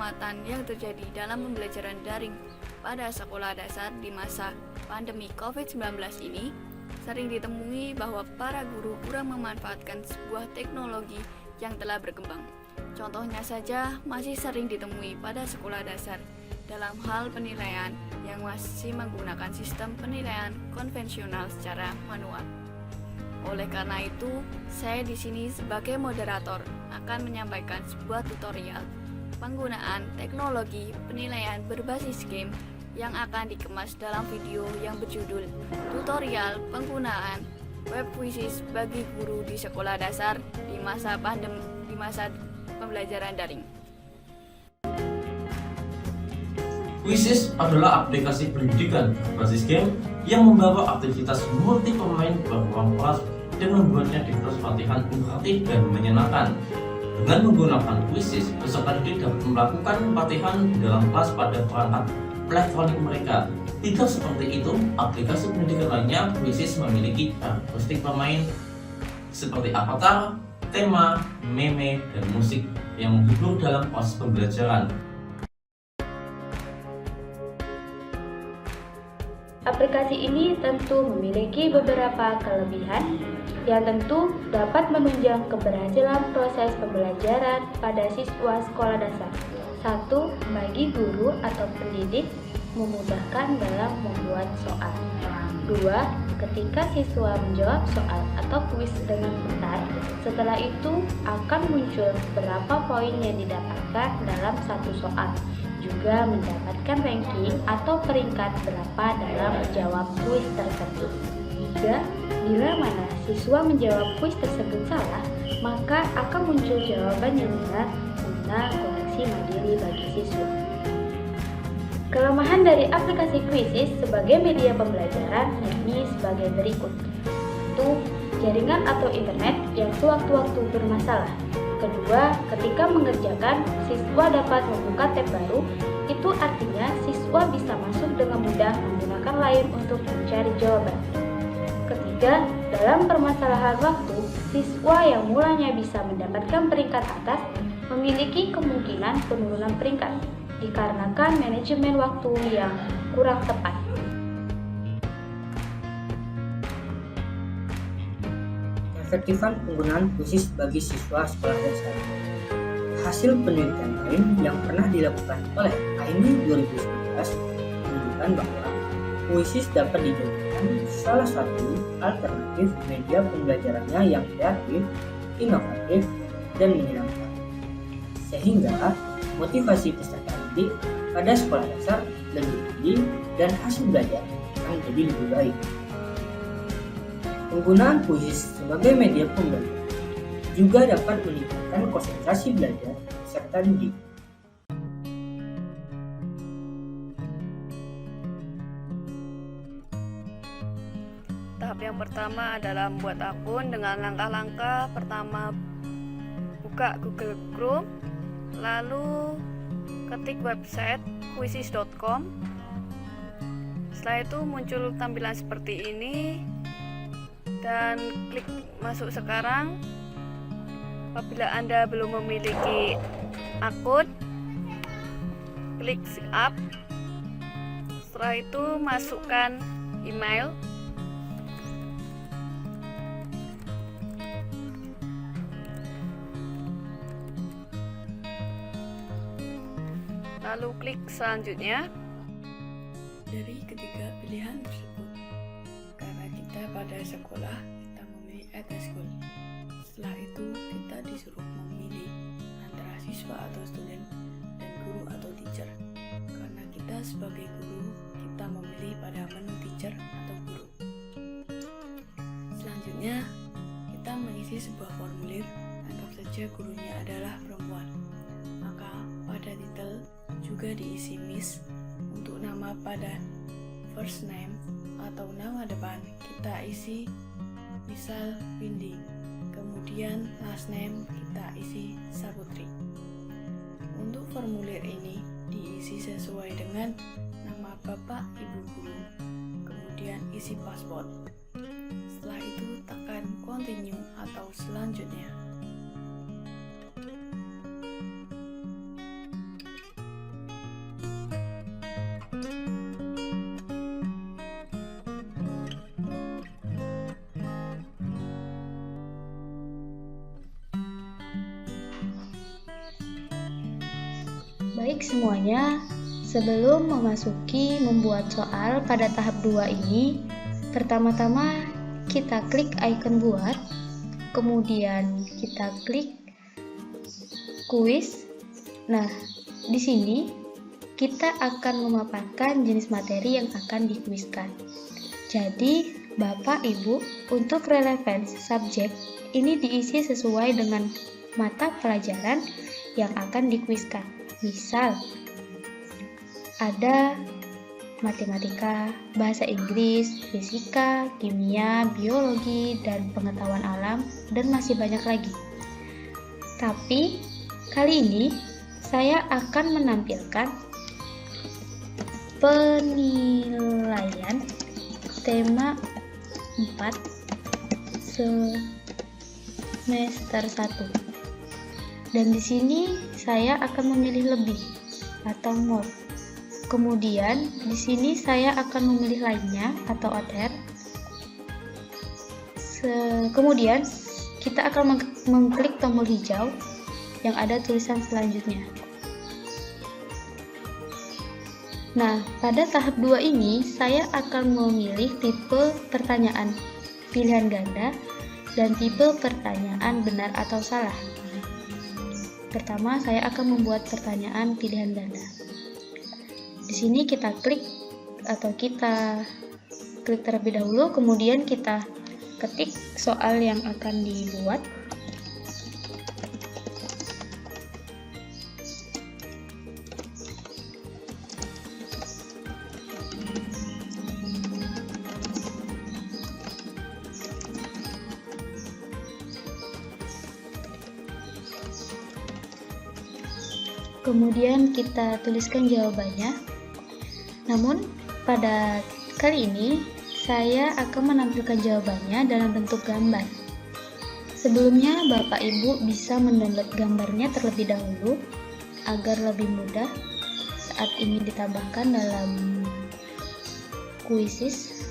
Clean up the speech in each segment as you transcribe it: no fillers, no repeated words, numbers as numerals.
pengamatan yang terjadi dalam pembelajaran daring pada sekolah dasar di masa pandemi COVID-19 ini, sering ditemui bahwa para guru kurang memanfaatkan sebuah teknologi yang telah berkembang. Contohnya saja masih sering ditemui pada sekolah dasar dalam hal penilaian yang masih menggunakan sistem penilaian konvensional secara manual. Oleh karena itu, saya di sini sebagai moderator akan menyampaikan sebuah tutorial penggunaan teknologi penilaian berbasis game yang akan dikemas dalam video yang berjudul Tutorial Penggunaan Web Quizzes bagi Guru di Sekolah Dasar di masa pembelajaran daring. Quizzes adalah aplikasi pendidikan berbasis game yang membawa aktivitas multi pemain ke ruang kelas dan membuatnya aktivitas latihan interaktif dan menyenangkan. Dengan menggunakan Quizzes, peserta didik dapat melakukan latihan di dalam kelas pada perangkat elektronik mereka. Tidak seperti itu, aplikasi pendidikan lainnya, Quizzes memiliki karakteristik pemain seperti avatar, tema, meme, dan musik yang menghibur dalam proses pembelajaran. Aplikasi ini tentu memiliki beberapa kelebihan yang tentu dapat menunjang keberhasilan proses pembelajaran pada siswa sekolah dasar. 1. Bagi guru atau pendidik memudahkan dalam membuat soal. 2. Ketika siswa menjawab soal atau kuis dengan benar, setelah itu akan muncul berapa poin yang didapatkan dalam satu soal. Juga mendapatkan ranking atau peringkat berapa dalam menjawab kuis tersebut. 3. Bila mana siswa menjawab kuis tersebut salah, maka akan muncul jawaban yang benar guna koreksi mandiri bagi siswa. Kelemahan dari aplikasi Quizzes sebagai media pembelajaran yakni sebagai berikut. 1. Jaringan atau internet yang sewaktu-waktu bermasalah. Kedua, ketika mengerjakan, siswa dapat membuka tab baru, itu artinya siswa bisa masuk dengan mudah menggunakan layar untuk mencari jawaban. Ketiga, dalam permasalahan waktu, siswa yang mulanya bisa mendapatkan peringkat atas memiliki kemungkinan penurunan peringkat dikarenakan manajemen waktu yang kurang tepat. Efektifan penggunaan Quizzes bagi siswa sekolah dasar. Hasil penelitian lain yang pernah dilakukan oleh AIMI 2019 menunjukkan bahwa Quizzes dapat dijadikan salah satu alternatif media pembelajarannya yang kreatif, inovatif, dan menyenangkan. Sehingga motivasi peserta didik pada sekolah dasar lebih tinggi dan hasil belajar akan jadi lebih baik. Penggunaan Quizzes sebagai media pembelajaran juga dapat meningkatkan konsentrasi belajar peserta didik. Tahap yang pertama adalah membuat akun dengan langkah-langkah. Pertama, buka Google Chrome, lalu ketik website quizzes.com. Setelah itu muncul tampilan seperti ini dan klik masuk sekarang. Apabila Anda belum memiliki akun, klik sign up. Setelah itu masukkan email. Lalu klik selanjutnya. Dari ketiga pilihan tersebut, karena kita pada sekolah, kita memilih at school. Setelah itu kita disuruh memilih antara siswa atau student dan guru atau teacher. Karena kita sebagai guru, kita memilih pada menu teacher atau guru. Selanjutnya, kita mengisi sebuah formulir. Anggap saja gurunya adalah perempuan. Maka pada titel juga diisi Miss. Untuk nama pada first name atau nama depan kita isi misal Windy. Kemudian last name kita isi Saputri. Untuk formulir ini diisi sesuai dengan nama bapak ibu guru. Kemudian isi paspor. Setelah itu tekan continue atau selanjutnya. Baik semuanya, sebelum memasuki membuat soal pada tahap 2 ini, pertama-tama kita klik icon buat, kemudian kita klik kuis. Nah, di sini kita akan memaparkan jenis materi yang akan dikuiskan. Jadi, Bapak Ibu, untuk relevansi subjek ini diisi sesuai dengan mata pelajaran yang akan dikuiskan. Misal, ada matematika, bahasa Inggris, fisika, kimia, biologi, dan pengetahuan alam, dan masih banyak lagi. Tapi, kali ini saya akan menampilkan penilaian tema 4 semester 1. Dan di sini saya akan memilih lebih atau more. Kemudian di sini saya akan memilih lainnya atau other. Kemudian kita akan mengklik tombol hijau yang ada tulisan selanjutnya. Nah, pada tahap 2 ini saya akan memilih tipe pertanyaan pilihan ganda dan tipe pertanyaan benar atau salah. Pertama, saya akan membuat pertanyaan pilihan ganda. Di sini kita klik terlebih dahulu, kemudian kita ketik soal yang akan dibuat. Kemudian kita tuliskan jawabannya. Namun pada kali ini saya akan menampilkan jawabannya dalam bentuk gambar. Sebelumnya Bapak Ibu bisa mendownload gambarnya terlebih dahulu agar lebih mudah saat ingin ditambahkan dalam kuisis.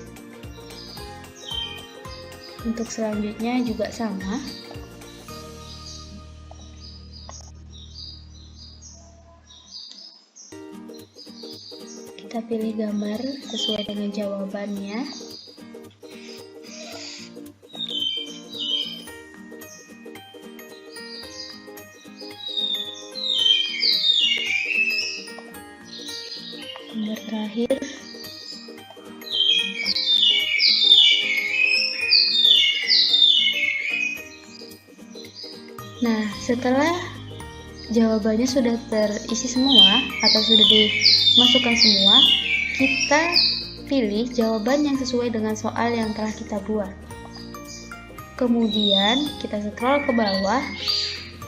Untuk selanjutnya juga sama. Kita pilih gambar sesuai dengan jawabannya. Gambar terakhir. Nah, setelah jawabannya sudah terisi semua atau sudah dimasukkan semua, kita pilih jawaban yang sesuai dengan soal yang telah kita buat. Kemudian kita scroll ke bawah,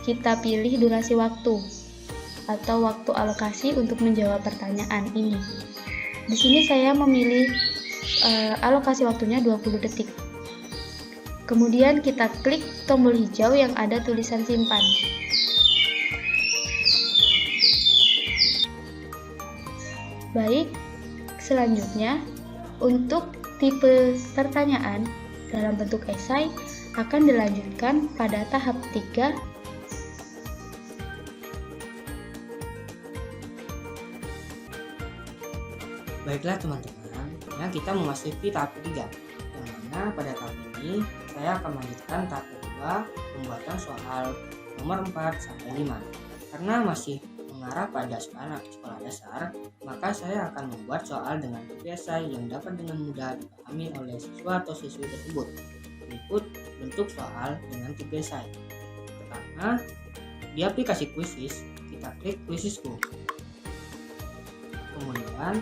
kita pilih durasi waktu atau waktu alokasi untuk menjawab pertanyaan ini. Di sini saya memilih alokasi waktunya 20 detik. Kemudian kita klik tombol hijau yang ada tulisan simpan. Baik, selanjutnya untuk tipe pertanyaan dalam bentuk esai akan dilanjutkan pada tahap 3. Baiklah teman-teman, ya kita memasuki tahap ketiga, yang mana pada tahap ini saya akan melanjutkan tahap kedua, pembuatan soal nomor 4 sampai 5. Karena masih mengarah pada sekolah dasar, maka saya akan membuat soal dengan tipe esai yang dapat dengan mudah dipahami oleh siswa atau siswi tersebut. Berikut bentuk soal dengan tipe esai. Pertama, di aplikasi Quizizz, kita klik Quizizz-ku. Kemudian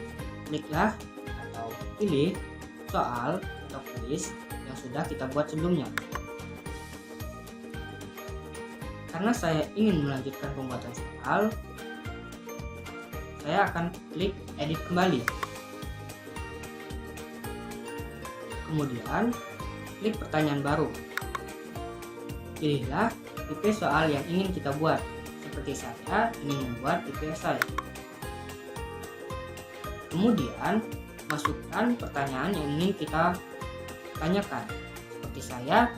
kliklah atau pilih soal atau kuis yang sudah kita buat sebelumnya. Karena saya ingin melanjutkan pembuatan soal, saya akan klik edit kembali. Kemudian klik pertanyaan baru. Pilihlah tipe soal yang ingin kita buat. Seperti saya ingin membuat tipe esai. Kemudian masukkan pertanyaan yang ingin kita tanyakan. Seperti saya,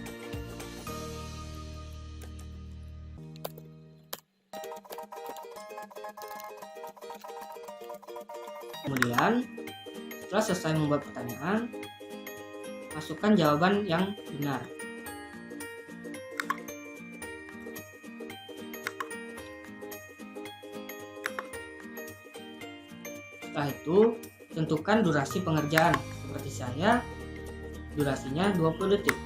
Kemudian setelah selesai membuat pertanyaan, masukkan jawaban yang benar. Setelah itu, tentukan durasi pengerjaan. Seperti saya, durasinya 20 detik.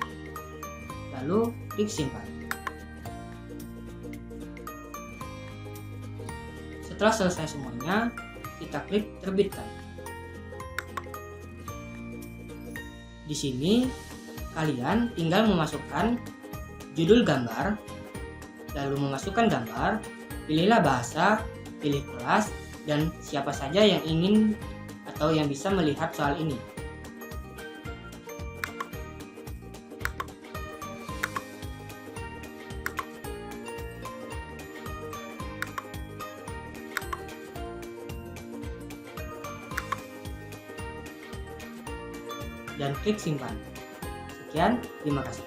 Lalu klik simpan. Setelah selesai semuanya, kita klik terbitkan. Di sini, kalian tinggal memasukkan judul gambar, lalu memasukkan gambar, pilihlah bahasa, pilih kelas, dan siapa saja yang ingin atau yang bisa melihat soal ini. Dan klik simpan. Sekian, terima kasih.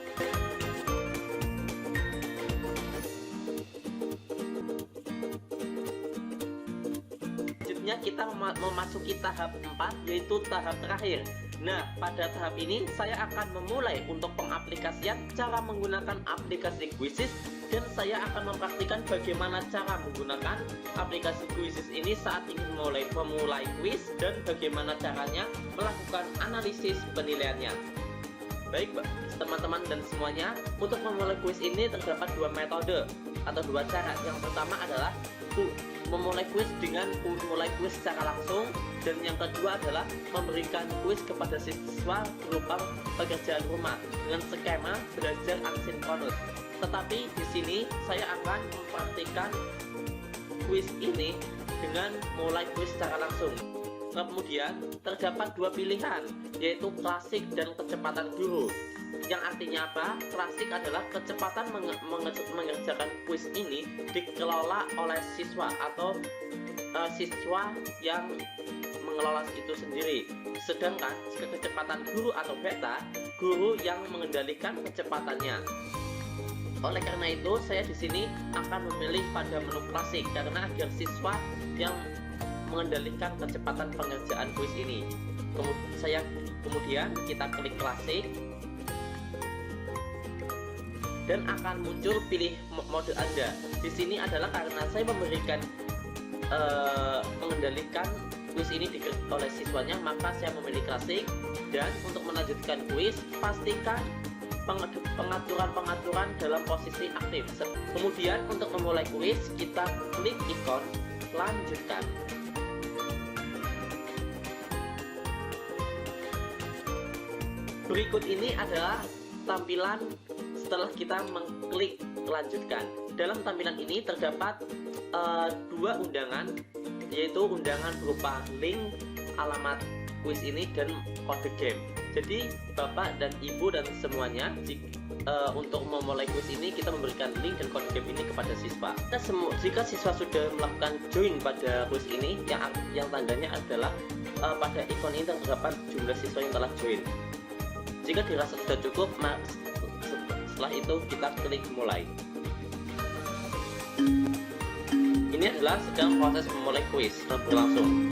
Selanjutnya kita memasuki tahap 4, yaitu tahap terakhir. Nah, pada tahap ini saya akan memulai untuk pengaplikasian cara menggunakan aplikasi Quizzes, dan saya akan mempraktikkan bagaimana cara menggunakan aplikasi Quizzes ini saat ingin memulai quiz dan bagaimana caranya melakukan analisis penilaiannya. Baik, teman-teman dan semuanya, untuk memulai quiz ini terdapat dua metode atau dua cara. Yang pertama adalah memulai quiz dengan memulai quiz secara langsung, dan yang kedua adalah memberikan quiz kepada siswa berupa pekerjaan rumah dengan skema belajar asinkronus. Tetapi di sini saya akan mempraktikkan quiz ini dengan mulai quiz secara langsung. Kemudian terdapat dua pilihan, yaitu klasik dan kecepatan guru. Yang artinya apa? Klasik adalah kecepatan mengerjakan quiz ini dikelola oleh siswa atau siswa yang mengelola itu sendiri. Sedangkan jika kecepatan guru atau beta, guru yang mengendalikan kecepatannya. Oleh karena itu, saya di sini akan memilih pada menu klasik karena agar siswa yang mengendalikan kecepatan pengerjaan quiz ini. Kemudian kita klik klasik, dan akan muncul pilih mode Anda. Di sini adalah karena saya memberikan mengendalikan quiz ini oleh siswanya, maka saya memilih klasik. Dan untuk melanjutkan quiz, pastikan pengaturan dalam posisi aktif. Kemudian untuk memulai quiz, kita klik ikon lanjutkan. Berikut ini adalah tampilan setelah kita mengklik lanjutkan. Dalam tampilan ini terdapat dua undangan, yaitu undangan berupa link alamat quiz ini dan kode game. Jadi Bapak dan Ibu dan semuanya, untuk memulai quiz ini kita memberikan link dan kode game ini kepada siswa. Jika siswa sudah melakukan join pada quiz ini, yang tandanya adalah pada ikon ini terdapat jumlah siswa yang telah join. Jika dirasa sudah cukup, setelah itu kita klik mulai. Ini adalah sedang proses memulai quiz berlangsung.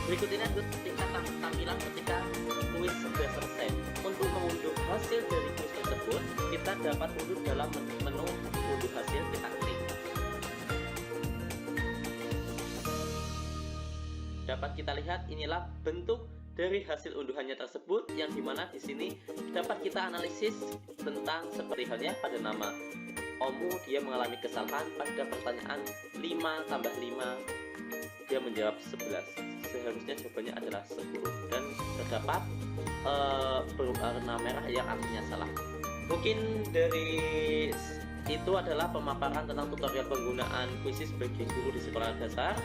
Berikut ini adalah tampilan ketika kuis sudah selesai. Untuk mengunduh hasil dari kuis tersebut, kita dapat unduh dalam menu unduh hasil, kita klik. Dapat kita lihat inilah bentuk dari hasil unduhannya tersebut, yang dimana di sini dapat kita analisis tentang seperti halnya pada nama Omu, dia mengalami kesalahan pada pertanyaan 5 tambah 5, dia menjawab 11. Seharusnya jawabannya adalah 10, dan terdapat berwarna merah yang artinya salah. Mungkin dari itu adalah pemaparan tentang tutorial penggunaan Quizzes bagi guru di sekolah dasar.